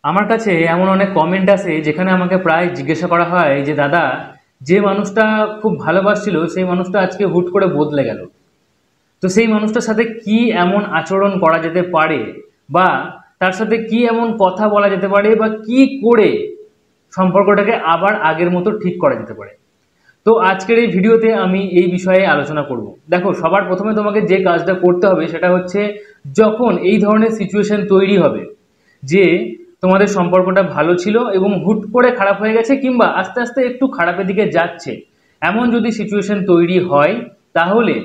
আমার কাছে এমন অনেক কমেন্ট আসে যেখানে আমাকে প্রায় জিজ্ঞাসা করা হয় যে দাদা, যে মানুষটা খুব ভালোবাসছিল সেই মানুষটা আজকে হুট করে বদলে গেল, তো সেই মানুষটার সাথে কি এমন আচরণ করা যেতে পারে, বা তার সাথে কি এমন কথা বলা যেতে পারে, বা কি করে সম্পর্কটাকে আবার আগের মতো ঠিক করা যেতে পারে। তো আজকের এই ভিডিওতে আমি এই বিষয়ে আলোচনা করব। দেখো, সবার প্রথমে তোমাকে যে কাজটা করতে হবে সেটা হচ্ছে, যখন এই ধরনের সিচুয়েশন তৈরি হবে যে তোমাদের সম্পর্কটা ভালো ছিল এবং হুট করে খারাপ হয়ে গেছে, কিংবা আস্তে আস্তে একটু খারাপের দিকে যাচ্ছে, এমন যদি সিচুয়েশন তৈরি হয়, তাহলে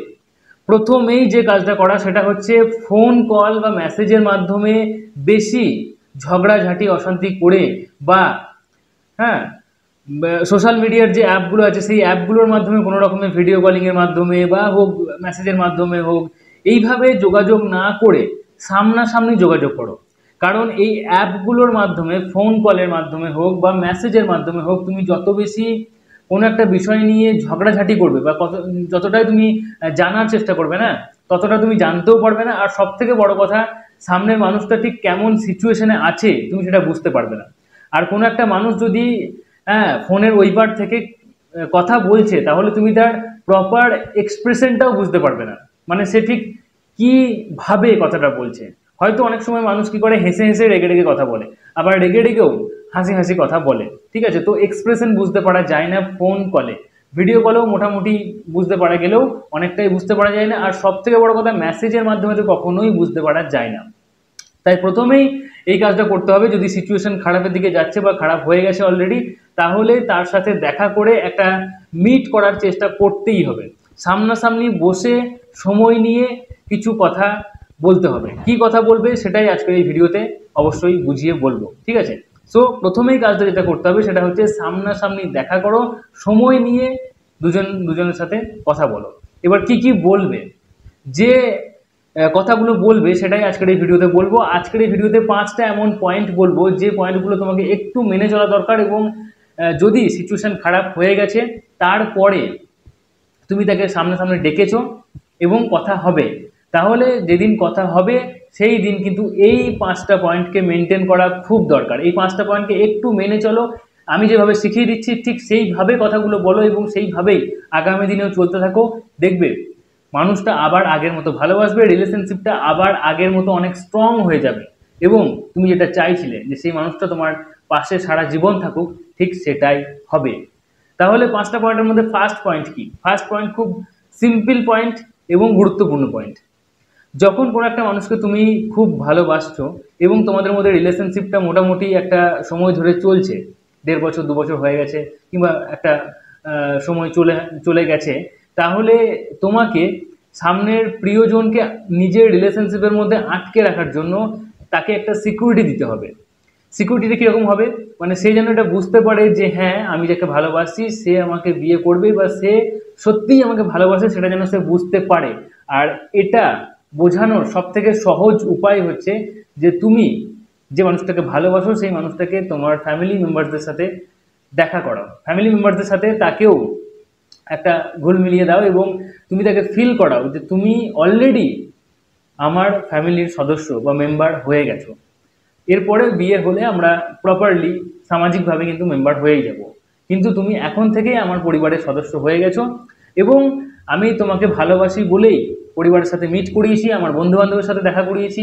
প্রথমেই যে কাজটা করা সেটা হচ্ছে ফোন কল বা মেসেজের মাধ্যমে বেশি ঝগড়াঝাঁটি অশান্তি করে, বা হ্যাঁ, সোশ্যাল মিডিয়ার যে অ্যাপগুলো আছে সেই অ্যাপগুলোর মাধ্যমে কোনো রকমের ভিডিও কলিংয়ের মাধ্যমে বা হোক, মেসেজের মাধ্যমে হোক, এইভাবে যোগাযোগ না করে সামনাসামনি যোগাযোগ করো। কারণ এই অ্যাপগুলোর মাধ্যমে, ফোন কলের মাধ্যমে হোক বা মেসেজের মাধ্যমে হোক, তুমি যত বেশি কোনো একটা বিষয় নিয়ে ঝগড়াঝাঁটি করবে বা যতটাই তুমি জানার চেষ্টা করবে না, ততটা তুমি জানতেও পারবে না। আর সব থেকে বড় কথা, সামনের মানুষটা ঠিক কেমন সিচুয়েশনে আছে তুমি সেটা বুঝতে পারবে না। আর কোনো একটা মানুষ যদি ফোনের ওই পার থেকে কথা বলছে, তাহলে তুমি তার প্রপার এক্সপ্রেশনটাও বুঝতে পারবে না, মানে সে ঠিক কি ভাবে কথাটা বলছে। হয়তো অনেক সময় মানুষ কি করে, হেসে হেসে রেগে রেগে কথা বলে, আবার রেগে রেগেও হাসি হাসি কথা বলে, ঠিক আছে? তো এক্সপ্রেশন বুঝতে পারা যায় না ফোন কলে। ভিডিও কলেও মোটামুটি বুঝতে পারা গেলেও অনেকটাই বুঝতে পারা যায় না। আর সব থেকে বড় কথা, মেসেজের মাধ্যমে তো কখনোই বুঝতে পারা যায় না। তাই প্রথমেই এই কাজটা করতে হবে, যদি সিচুয়েশন খারাপের দিকে যাচ্ছে বা খারাপ হয়ে গেছে অলরেডি, তাহলে তার সাথে দেখা করে একটা মিট করার চেষ্টা করতেই হবে। সামনাসামনি বসে সময় নিয়ে কিছু কথা বলতে হবে। কি কথা বলবে সেটাই আজকের এই ভিডিওতে অবশ্যই বুঝিয়ে বলবো, ঠিক আছে? সো প্রথমেই কাজটা যেটা করতে হবে সেটা হচ্ছে সামনাসামনি দেখা করো, সময় নিয়ে দুজনের সাথে কথা বলো। এবার কি কি বলবে, যে কথাগুলো বলবে সেটাই আজকের এই ভিডিওতে বলবো। আজকের এই ভিডিওতে 5টা এমন পয়েন্ট বলবো যে পয়েন্টগুলো তোমাকে একটু মেনে চলা দরকার, এবং যদি সিচুয়েশন খারাপ হয়ে গেছে তারপরে তুমি তাকে সামনে সামনে ডেকেছো এবং কথা হবে, তাহলে যেদিন কথা হবে সেই দিন কিন্তু এই 5টা পয়েন্টকে মেনটেন করা খুব দরকার। এই 5টা পয়েন্টকে একটু মেনে চলো, আমি যেভাবে শিখিয়ে দিচ্ছি ঠিক সেইভাবে কথাগুলো বলো এবং সেইভাবেই আগামী দিনেও চলতে থাকো। দেখবে মানুষটা আবার আগের মতো ভালোবাসবে, রিলেশনশিপটা আবার আগের মতো অনেক স্ট্রং হয়ে যাবে, এবং তুমি যেটা চাইছিলে যে সেই মানুষটা তোমার পাশে সারা জীবন থাকুক, ঠিক সেটাই হবে। তাহলে 5টা পয়েন্টের মধ্যে ফার্স্ট পয়েন্ট কি? ফার্স্ট পয়েন্ট খুব সিম্পল পয়েন্ট এবং গুরুত্বপূর্ণ পয়েন্ট। যখন কোনো একটা মানুষকে তুমি খুব ভালোবাসছো এবং তোমাদের মধ্যে রিলেশনশিপটা মোটামুটি একটা সময় ধরে চলছে, 1.5 বছর 2 বছর হয়ে গেছে, কিংবা একটা সময় চলে চলে গেছে, তাহলে তোমাকে সামনের প্রিয়জনকে নিজের রিলেশনশিপের মধ্যে আটকে রাখার জন্য তাকে একটা সিকিউরিটি দিতে হবে। সিকিউরিটিটা কীরকম হবে, মানে সে যেন এটা বুঝতে পারে যে হ্যাঁ, আমি যাকে ভালোবাসি সে আমাকে বিয়ে করবে, বা সে সত্যিই আমাকে ভালোবাসে, সেটা যেন সে বুঝতে পারে। আর এটা বোঝানোর সব থেকে সহজ উপায় হচ্ছে যে তুমি যে মানুষটাকে ভালোবাসো সেই মানুষটাকে তোমার ফ্যামিলি মেম্বারদের সাথে দেখা করাও, ফ্যামিলি মেম্বারদের সাথে তাকেও একটা ঘুল মিলিয়ে দাও, এবং তুমি তাকে ফিল করাও যে তুমি অলরেডি আমার ফ্যামিলির সদস্য বা মেম্বার হয়ে গেছো। এরপরে বিয়ে হলে আমরা প্রপারলি সামাজিকভাবে কিন্তু মেম্বার হয়েই যাব, কিন্তু তুমি এখন থেকেই আমার পরিবারের সদস্য হয়ে গেছো, এবং আমি তোমাকে ভালোবাসি বলেই পরিবারের সাথে মিট করিয়েছি, আমার বন্ধু বান্ধবের সাথে দেখা করিয়েছি,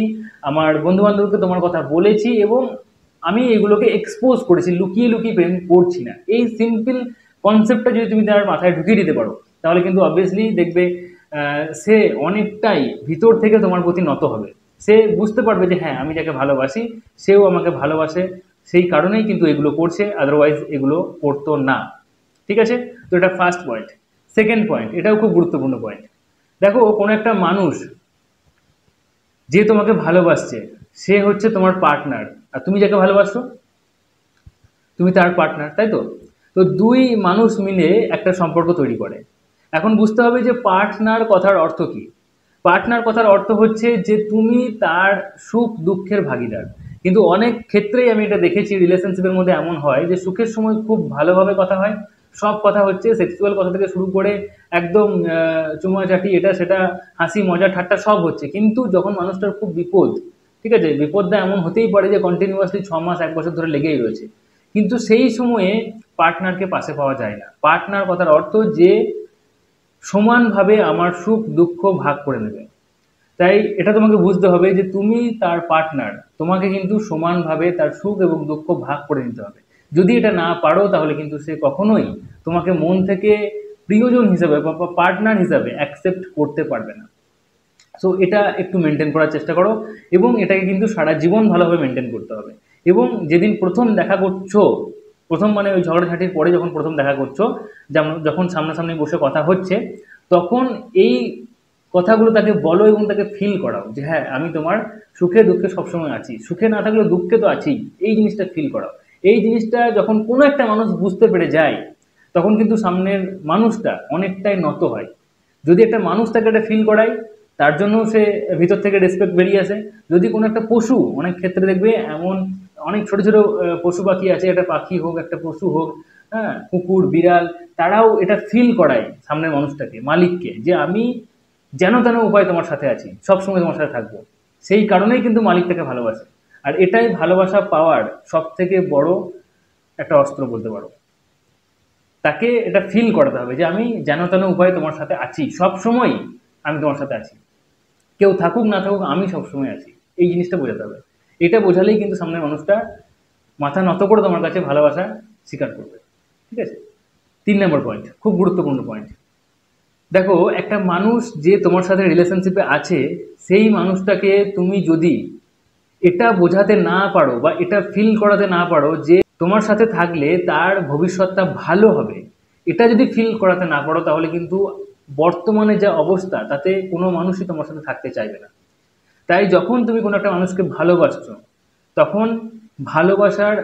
আমার বন্ধু বান্ধবকে তোমার কথা বলেছি, এবং আমি এগুলোকে এক্সপোজ করেছি, লুকিয়ে লুকিয়ে প্রেম করছি না। এই সিম্পল কনসেপ্টটা যদি তুমি তার মাথায় ঢুকিয়ে দিতে পারো, তাহলে কিন্তু অবভিয়াসলি দেখবে সে অনেকটাই ভিতর থেকে তোমার প্রতি নত হবে। সে বুঝতে পারবে যে হ্যাঁ, আমি যাকে ভালোবাসি সেও আমাকে ভালোবাসে, সেই কারণেই কিন্তু এগুলো করছে, আদারওয়াইজ এগুলো করতো না, ঠিক আছে? তো এটা ফার্স্ট পয়েন্ট। সেকেন্ড পয়েন্ট, এটাও খুব গুরুত্বপূর্ণ পয়েন্ট। দেখো, কোনো একটা মানুষ যে তোমাকে ভালোবাসছে সে হচ্ছে তোমার পার্টনার, আর তুমি যাকে ভালোবাসো তুমি তার পার্টনার, তাই তো? তো দুই মানুষ মিলে একটা সম্পর্ক তৈরি করে। এখন বুঝতে হবে যে পার্টনার কথার অর্থ কি। পার্টনার কথার অর্থ হচ্ছে যে তুমি তার সুখ দুঃখের ভাগিদার। কিন্তু অনেক ক্ষেত্রেই আমি এটা দেখেছি, রিলেশনশিপের মধ্যে এমন হয় যে সুখের সময় খুব ভালোভাবে কথা হয়, সব কথা হচ্ছে সেক্সুয়াল কথা থেকে শুরু করে একদম চুমাচাটি এটা সেটা, হাসি মজা ঠাট্টা সব হচ্ছে, কিন্তু যখন মানুষটার খুব বিপদ, ঠিক আছে, বিপদটা এমন হতেই পারে যে কন্টিনিউয়াসলি 6 মাস 1 বছর ধরে লেগেই রয়েছে, কিন্তু সেই সময়ে পার্টনারকে পাশে পাওয়া যায় না। পার্টনার কথার অর্থ যে সমানভাবে আমার সুখ দুঃখ ভাগ করে নেবে। তাই এটা তোমাকে বুঝতে হবে যে তুমি তার পার্টনার, তোমাকে কিন্তু সমানভাবে তার সুখ এবং দুঃখ ভাগ করে নিতে হবে। যদি এটা না পারো তাহলে কিন্তু সে কখনোই তোমাকে মন থেকে প্রিয়জন হিসাবে বা পার্টনার হিসাবে অ্যাকসেপ্ট করতে পারবে না। সো এটা একটু মেনটেন করার চেষ্টা করো, এবং এটাকে কিন্তু সারা জীবন ভালোভাবে মেনটেন করতে হবে। এবং যেদিন প্রথম দেখা করছো, প্রথম মানে ওই ঝগড়াঝাঁটির পরে যখন প্রথম দেখা করছো, যেমন যখন সামনাসামনি বসে কথা হচ্ছে, তখন এই কথাগুলো তাকে বলো এবং তাকে ফিল করাও যে হ্যাঁ আমি তোমার সুখে দুঃখে সবসময় আছি, সুখে না থাকলেও দুঃখে তো আছি, এই জিনিসটা ফিল করাও। এই জিনিসটা যখন কোনো একটা মানুষ বুঝতে পেরে যায়, তখন কিন্তু সামনের মানুষটা অনেকটাই নত হয়। যদি একটা মানুষ তাকে একটা ফিল করায়, তার জন্য সে ভিতর থেকে রেসপেক্ট বেরিয়ে আসে। যদি কোনো একটা পশু, অনেক ক্ষেত্রে দেখবে এমন অনেক ছোট ছোট পশু পাখি আছে, একটা পাখি হোক একটা পশু হোক, হ্যাঁ কুকুর বিড়াল, তারাও এটা ফিল করায় সামনের মানুষটাকে, মালিককে, যে আমি যেন তেন উপায় তোমার সাথে আছি, সবসময় তোমার সাথে থাকবো। সেই কারণেই কিন্তু মালিক তাকে ভালোবাসে। আর এটাই ভালোবাসা পাওয়ার সব থেকে বড় একটা অস্ত্র বলতে পারো। তাকে এটা ফিল করাতে হবে যে আমি যেন তেন উপায়ে তোমার সাথে আছি, সব সময় আমি তোমার সাথে আছি, কেউ থাকুক না থাকুক আমি সবসময় আছি। এই জিনিসটা বোঝাতে হবে। এটা বোঝালেই কিন্তু সামনের মানুষটা মাথা নত করে তোমার কাছে ভালোবাসা স্বীকার করবে। ঠিক আছে, 3 নম্বর পয়েন্ট, খুব গুরুত্বপূর্ণ পয়েন্ট। দেখো, একটা মানুষ যে তোমার সাথে রিলেশনশিপে আছে, সেই মানুষটাকে তুমি যদি এটা বোঝাতে না পারো বা এটা ফিল করাতে না পারো যে তোমার সাথে থাকলে তার ভবিষ্যৎটা ভালো হবে, এটা যদি ফিল করাতে না পারো, তাহলে কিন্তু বর্তমানে যা অবস্থা তাতে কোনো মানুষই তোমার সাথে থাকতে চাইবে না। তাই যখন তুমি কোনো একটা মানুষকে ভালোবাসছো, তখন ভালোবাসার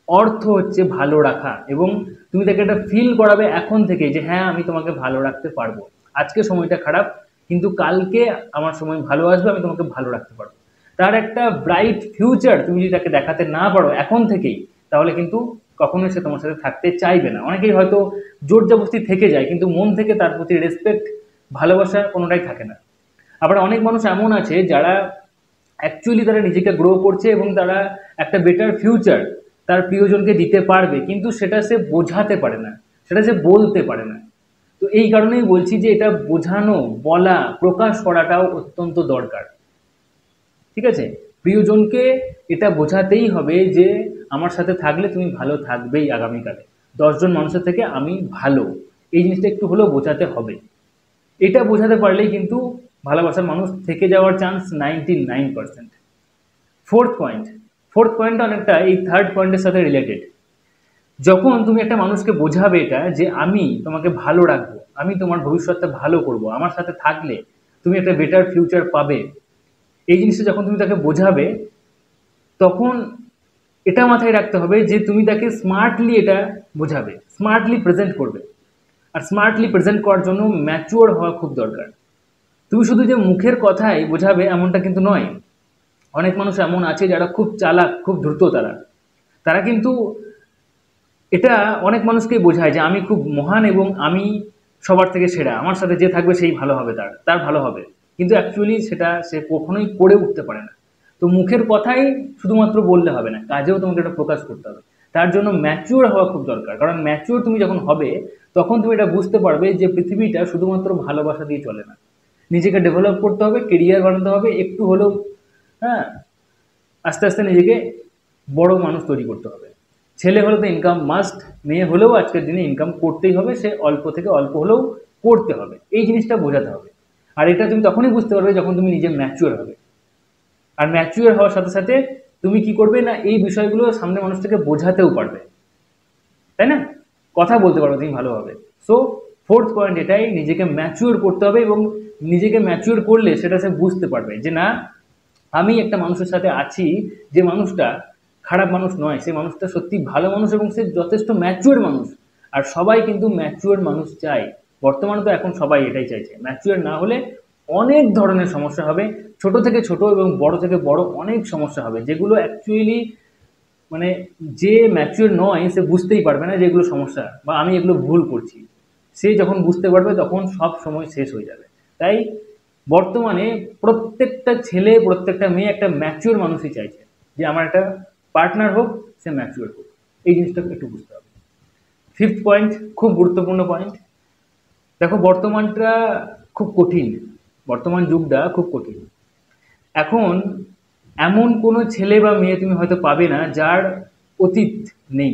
অর্থ হচ্ছে ভালো রাখা, এবং তুমি তাকে একটা ফিল করাবে এখন থেকে যে হ্যাঁ আমি তোমাকে ভালো রাখতে পারবো। আজকে সময়টা খারাপ, কিন্তু কালকে আমার সময় ভালো আসবে, আমি তোমাকে ভালো রাখতে পারবো। তার একটা ব্রাইট ফিউচার তুমি যদি তাকে দেখাতে না পারো এখন থেকেই, তাহলে কিন্তু কখনোই সে তোমার সাথে থাকতে চাইবে না। অনেকেই হয়তো জোর জবরদস্তি থেকে যায়, কিন্তু মন থেকে তার প্রতি রেসপেক্ট ভালোবাসা কোনোটাই থাকে না। আবার অনেক মানুষ এমন আছে যারা অ্যাকচুয়ালি তারা নিজেকে গ্রো করছে এবং তারা একটা বেটার ফিউচার তার প্রিয়জনকে দিতে পারবে, কিন্তু সেটা সে বোঝাতে পারে না, সেটা সে বলতে পারে না। তো এই কারণেই বলছি যে এটা বোঝানো, বলা, প্রকাশ করাটাও অত্যন্ত দরকার। ঠিক আছে, প্রিয়জনকে এটা বোঝাতেই হবে যে আমার সাথে থাকলে তুমি ভালো থাকবেই আগামীকালে, 10 জন মানুষের থেকে আমি ভালো, এই জিনিসটা একটু হলেও বোঝাতে হবে। এটা বোঝাতে পারলেই কিন্তু ভালোবাসার মানুষ থেকে যাওয়ার চান্স 99%। ফোর্থ পয়েন্ট, ফোর্থ পয়েন্টটা অনেকটা এই থার্ড পয়েন্টের সাথে রিলেটেড। যখন তুমি একটা মানুষকে বোঝাবে এটা যে আমি তোমাকে ভালো রাখবো, আমি তোমার ভবিষ্যৎটা ভালো করব, আমার সাথে থাকলে তুমি একটা বেটার ফিউচার পাবে, এই জিনিসটা যখন তুমি তাকে বোঝাবে, তখন এটা মাথায় রাখতে হবে যে তুমি তাকে স্মার্টলি এটা বোঝাবে, স্মার্টলি প্রেজেন্ট করবে। আর স্মার্টলি প্রেজেন্ট করার জন্য ম্যাচিওর হওয়া খুব দরকার। তুমি শুধু যে মুখের কথাই বোঝাবে এমনটা কিন্তু নয়। অনেক মানুষ এমন আছে যারা খুব চালাক, খুব দ্রুত, তারা তারা কিন্তু এটা অনেক মানুষকেই বোঝায় যে আমি খুব মহান এবং আমি সবার থেকে সেরা, আমার সাথে যে থাকবে সেই ভালো হবে, তার তার ভালো হবে। কিন্তু অ্যাকচুয়ালি সেটা সে কখনোই করে উঠতে পারে না। তো মুখের কথাই শুধুমাত্র বললে হবে না, কাজেও তোমাকে এটা প্রকাশ করতে হবে। তার জন্য ম্যাচিওর হওয়া খুব দরকার, কারণ ম্যাচিওর তুমি যখন হবে, তখন তুমি এটা বুঝতে পারবে যে পৃথিবীটা শুধুমাত্র ভালোবাসা দিয়ে চলে না, নিজেকে ডেভেলপ করতে হবে, কেরিয়ার বানাতে হবে, একটু হলেও, হ্যাঁ, আস্তে আস্তে নিজেকে বড় মানুষ তৈরি করতে হবে। ছেলে হলে তো ইনকাম মাস্ট, মেয়ে হলেও আজকের দিনে ইনকাম করতেই হবে, সে অল্প থেকে অল্প হলেও করতে হবে, এই জিনিসটা বোঝাতে হবে। আর এটা তুমি তখনই বুঝতে পারবে যখন তুমি নিজে ম্যাচিওর হবে। আর ম্যাচিওর হওয়ার সাথে সাথে তুমি কি করবে না, এই বিষয়গুলো সামনে মানুষটাকে বোঝাতেও পারবে, তাই না, কথা বলতে পারবে তুমি ভালোভাবে। সো ফোর্থ পয়েন্ট এটাই, নিজেকে ম্যাচিওর করতে হবে, এবং নিজেকে ম্যাচিওর করলে সেটা সে বুঝতে পারবে যে না, আমি একটা মানুষের সাথে আছি, যে মানুষটা খারাপ মানুষ নয়, সে মানুষটা সত্যি ভালো মানুষ এবং সে যথেষ্ট ম্যাচিওর মানুষ। আর সবাই কিন্তু ম্যাচিওর মানুষ চায়, বর্তমানে তো এখন সবাই এটাই চাইছে। ম্যাচিওর না হলে অনেক ধরনের সমস্যা হবে, ছোট থেকে ছোট এবং বড় থেকে বড় অনেক সমস্যা হবে, যেগুলো অ্যাকচুয়ালি মানে যে ম্যাচিওর নয় সে বুঝতেই পারবে না যে এগুলো সমস্যা বা আমি এগুলো ভুল করছি। সে যখন বুঝতে পারবে তখন সব সময় শেষ হয়ে যাবে। তাই বর্তমানে প্রত্যেকটা ছেলে প্রত্যেকটা মেয়ে একটা ম্যাচিওর মানুষই চাইছে যে আমার একটা পার্টনার হোক, সে ম্যাচিওর হোক। এই জিনিসটাকে একটু বুঝতে হবে। ফিফথ পয়েন্ট, খুব গুরুত্বপূর্ণ পয়েন্ট। দেখো, বর্তমানটা খুব কঠিন, বর্তমান যুগটা খুব কঠিন। এখন এমন কোনো ছেলে বা মেয়ে তুমি হয়তো পাবে না যার অতীত নেই।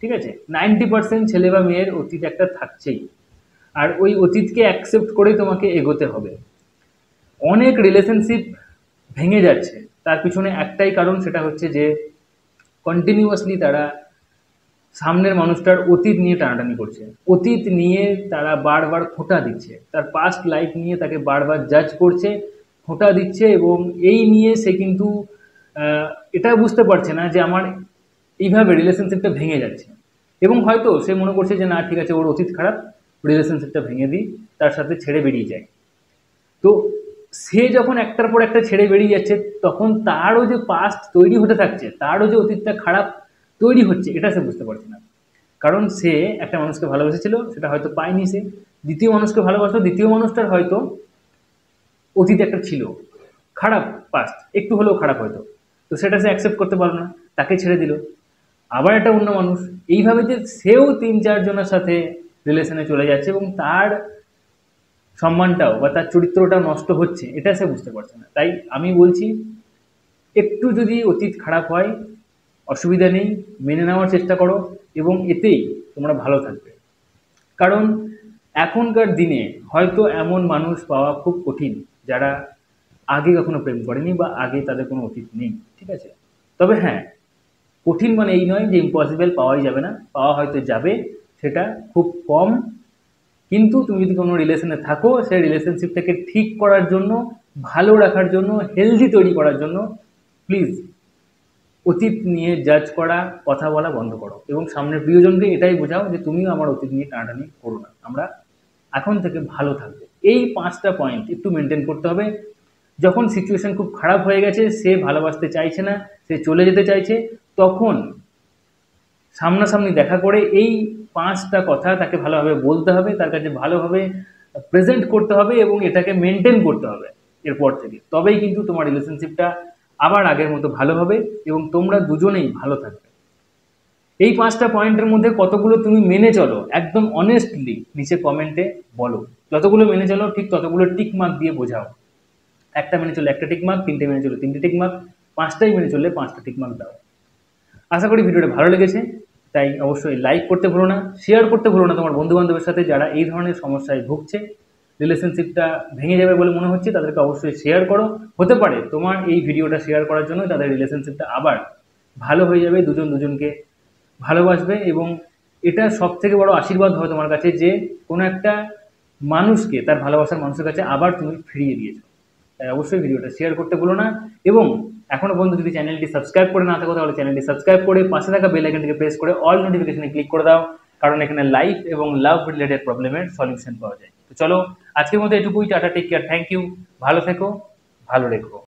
ঠিক আছে, 90% ছেলে বা মেয়ের অতীত একটা থাকছেই, আর ওই অতীতকে অ্যাকসেপ্ট করেই তোমাকে এগোতে হবে। অনেক রিলেশনশিপ ভেঙে যাচ্ছে, তার পিছনে একটাই কারণ, সেটা হচ্ছে যে কন্টিনিউয়াসলি তারা সামনের মানুষটার অতীত নিয়ে টানাটানি করছে, অতীত নিয়ে তারা বারবার খোঁটা দিচ্ছে, তার পাস্ট লাইফ নিয়ে তাকে বারবার জাজ করছে, খোঁটা দিচ্ছে, এবং এই নিয়ে সে কিন্তু এটা বুঝতে পারছে না যে আমার এইভাবে রিলেশনশিপটা ভেঙে যাচ্ছে। এবং হয়তো সে মনে করছে যে না, ঠিক আছে, ওর অতীত খারাপ, রিলেশনশিপটা ভেঙে দিই, তার সাথে ছেড়ে বেরিয়ে যায়। তো সে যখন একটার পর একটা ছেড়ে বেরিয়ে যাচ্ছে, তখন তারও যে পাস্ট তৈরি হতে থাকছে, তারও যে অতীতটা খারাপ তৈরি হচ্ছে, এটা সে বুঝতে পারছে না। কারণ সে একটা মানুষকে ভালোবেসেছিল, সেটা হয়তো পায়নি, সে দ্বিতীয় মানুষকে ভালোবাসলো, দ্বিতীয় মানুষটার হয়তো অতীত একটা ছিল খারাপ, পাস্ট একটু হলেও খারাপ হয়তো, তো সেটা সে অ্যাকসেপ্ট করতে পারলো না, তাকে ছেড়ে দিল। আবার একটা অন্য মানুষ, এইভাবে যে সেও 3-4 জনের সাথে রিলেশনে চলে যাচ্ছে এবং তার সম্মানটাও বা তার চরিত্রটাও নষ্ট হচ্ছে, এটা সে বুঝতে পারছে না। তাই আমি বলছি, একটু যদি অতীত খারাপ হয়, অসুবিধা নেই, মেনে নেওয়ার চেষ্টা করো, এবং এতেই তোমরা ভালো থাকবে। কারণ এখনকার দিনে হয়তো এমন মানুষ পাওয়া খুব কঠিন যারা আগে কখনো প্রেম করেনি বা আগে তাদের কোনো অতীত নেই। ঠিক আছে, তবে হ্যাঁ, কঠিন মানে এই নয় যে ইম্পসিবল, পাওয়াই যাবে না, পাওয়া হয়তো যাবে, সেটা খুব কম। কিন্তু তুমি যদি কোনো রিলেশনে থাকো, সেই রিলেশনশিপটাকে ঠিক করার জন্য, ভালো রাখার জন্য, হেলদি তৈরি করার জন্য প্লিজ অতীত নিয়ে জাজ করা, কথা বলা বন্ধ করো, এবং সামনের প্রিয়জনকে এটাই বোঝাও যে তুমিও আমার অতীত নিয়ে টানাটানি করো না, আমরা এখন থেকে ভালো থাকবো। এই 5টা পয়েন্ট একটু মেনটেন করতে হবে। যখন সিচুয়েশন খুব খারাপ হয়ে গেছে, সে ভালোবাসতে চাইছে না, সে চলে যেতে চাইছে, তখন সামনাসামনি দেখা করে এই 5টা কথা তাকে ভালোভাবে বলতে হবে, তার কাছে ভালোভাবে প্রেজেন্ট করতে হবে, এবং এটাকে মেনটেন করতে হবে এরপর থেকে। তবেই কিন্তু তোমার রিলেশনশিপটা আবার আগের মতো ভালো হবে এবং তোমরা দুজনেই ভালো থাকবে। এই 5টা পয়েন্টের মধ্যে কতগুলো তুমি মেনে চলো, একদম অনেস্টলি নিচে কমেন্টে বলো। যতগুলো মেনে চলো ঠিক ততগুলো টিক মার্ক দিয়ে বোঝাও। একটা মেনে চলে একটা টিক মার্ক, 3টে মেনে চলে 3টে টিক মার্ক, 5টাই মেনে চললে 5টা টিক মার্ক দাও। আশা করি ভিডিওটা ভালো লেগেছে, তাই অবশ্যই লাইক করতে ভুলো না, শেয়ার করতে ভুলো না তোমার বন্ধুবান্ধবের সাথে যারা এই ধরনের সমস্যায় ভুগছে, রিলেশনশিপটা ভেঙে যাবে বলে মনে হচ্ছে, তাদেরকে অবশ্যই শেয়ার করো। হতে পারে তোমার এই ভিডিওটা শেয়ার করার জন্য তাদের রিলেশনশিপটা আবার ভালো হয়ে যাবে, দুজন দুজনকে ভালোবাসবে, এবং এটা সব থেকে বড় আশীর্বাদ হবে তোমার কাছে যে কোনো একটা মানুষকে, তার ভালোবাসার মানুষের কাছে আবার তুমি ফিরিয়ে দিয়েছো। তাই অবশ্যই ভিডিওটা শেয়ার করতে ভুলো না, এবং এখনো পর্যন্ত যদি চ্যানেলটি সাবস্ক্রাইব করে না থাকো, তাহলে চ্যানেলটি সাবস্ক্রাইব করে পাশে থাকা বেল আইকনটিকে প্রেস করে অল নোটিফিকেশনে ক্লিক করে দাও, কারণ এখানে লাইফ এবং লাভ রিলেটেড প্রবলেমের সলিউশন পাওয়া যায়। তো চলো, আজকের মতো এটুকুই, tata, take care, thank you, ভালো থেকো, ভালো রেখো।